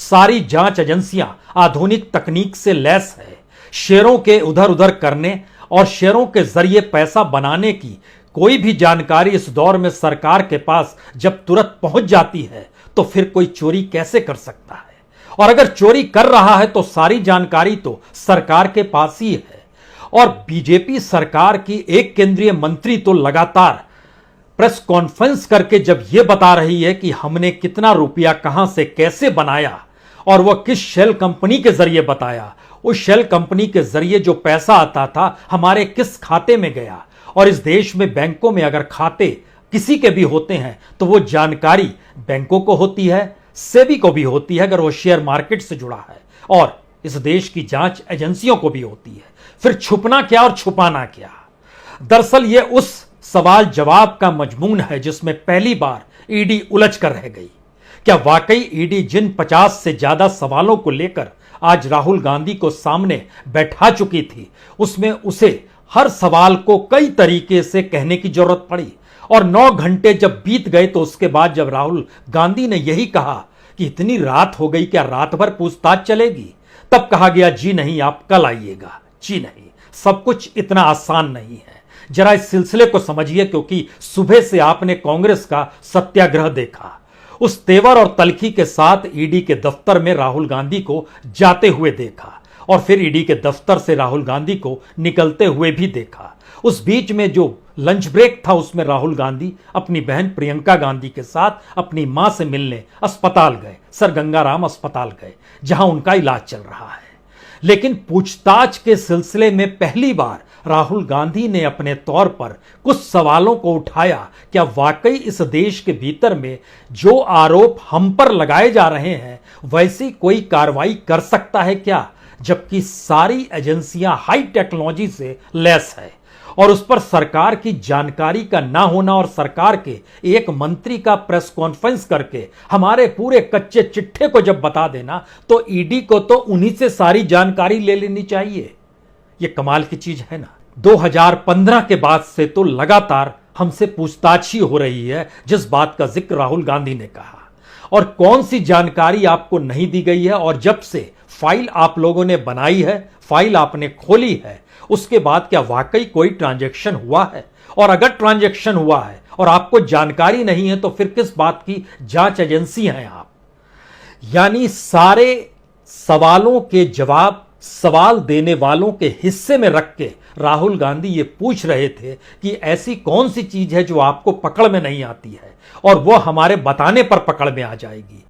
सारी जांच एजेंसियां आधुनिक तकनीक से लैस है। शेयरों के उधर उधर करने और शेयरों के जरिए पैसा बनाने की कोई भी जानकारी इस दौर में सरकार के पास जब तुरंत पहुंच जाती है तो फिर कोई चोरी कैसे कर सकता है? और अगर चोरी कर रहा है तो सारी जानकारी तो सरकार के पास ही है। और बीजेपी सरकार की एक केंद्रीय मंत्री तो लगातार प्रेस कॉन्फ्रेंस करके जब यह बता रही है कि हमने कितना रुपया कहां से कैसे बनाया और वह किस शेल कंपनी के जरिए बताया, उस शेल कंपनी के जरिए जो पैसा आता था हमारे किस खाते में गया, और इस देश में बैंकों में अगर खाते किसी के भी होते हैं तो वो जानकारी बैंकों को होती है, सेबी को भी होती है अगर वो शेयर मार्केट से जुड़ा है, और इस देश की जांच एजेंसियों को भी होती है। फिर छुपना क्या और छुपाना क्या? दरअसल ये उस सवाल जवाब का मजमून है जिसमें पहली बार ईडी उलझ कर रह गई। क्या वाकई ईडी जिन 50 से ज्यादा सवालों को लेकर आज राहुल गांधी को सामने बैठा चुकी थी, उसमें उसे हर सवाल को कई तरीके से कहने की जरूरत पड़ी? और 9 घंटे जब बीत गए तो उसके बाद जब राहुल गांधी ने यही कहा कि इतनी रात हो गई, क्या रात भर पूछताछ चलेगी, तब कहा गया जी नहीं, आप कल आइएगा। जी नहीं, सब कुछ इतना आसान नहीं है। जरा इस सिलसिले को समझिए, क्योंकि सुबह से आपने कांग्रेस का सत्याग्रह देखा। उस तेवर और तलखी के साथ ईडी के दफ्तर में राहुल गांधी को जाते हुए देखा और फिर ईडी के दफ्तर से राहुल गांधी को निकलते हुए भी देखा। उस बीच में जो लंच ब्रेक था उसमें राहुल गांधी अपनी बहन प्रियंका गांधी के साथ अपनी मां से मिलने अस्पताल गए, सर गंगाराम अस्पताल गए, जहां उनका इलाज चल रहा है। लेकिन पूछताछ के सिलसिले में पहली बार राहुल गांधी ने अपने तौर पर कुछ सवालों को उठाया। क्या वाकई इस देश के भीतर में जो आरोप हम पर लगाए जा रहे हैं वैसी कोई कार्रवाई कर सकता है क्या, जबकि सारी एजेंसियां हाई टेक्नोलॉजी से लैस है? और उस पर सरकार की जानकारी का ना होना और सरकार के एक मंत्री का प्रेस कॉन्फ्रेंस करके हमारे पूरे कच्चे चिट्ठे को जब बता देना, तो ईडी को तो उन्हीं से सारी जानकारी ले लेनी चाहिए। ये कमाल की चीज है ना। 2015 के बाद से तो लगातार हमसे पूछताछ ही हो रही है, जिस बात का जिक्र राहुल गांधी ने कहा। और कौन सी जानकारी आपको नहीं दी गई है, और जब से फाइल आप लोगों ने बनाई है, फाइल आपने खोली है, उसके बाद क्या वाकई कोई ट्रांजैक्शन हुआ है? और अगर ट्रांजैक्शन हुआ है और आपको जानकारी नहीं है तो फिर किस बात की जांच एजेंसी हैं आप? यानी सारे सवालों के जवाब सवाल देने वालों के हिस्से में रख के राहुल गांधी ये पूछ रहे थे कि ऐसी कौन सी चीज है जो आपको पकड़ में नहीं आती है और वो हमारे बताने पर पकड़ में आ जाएगी।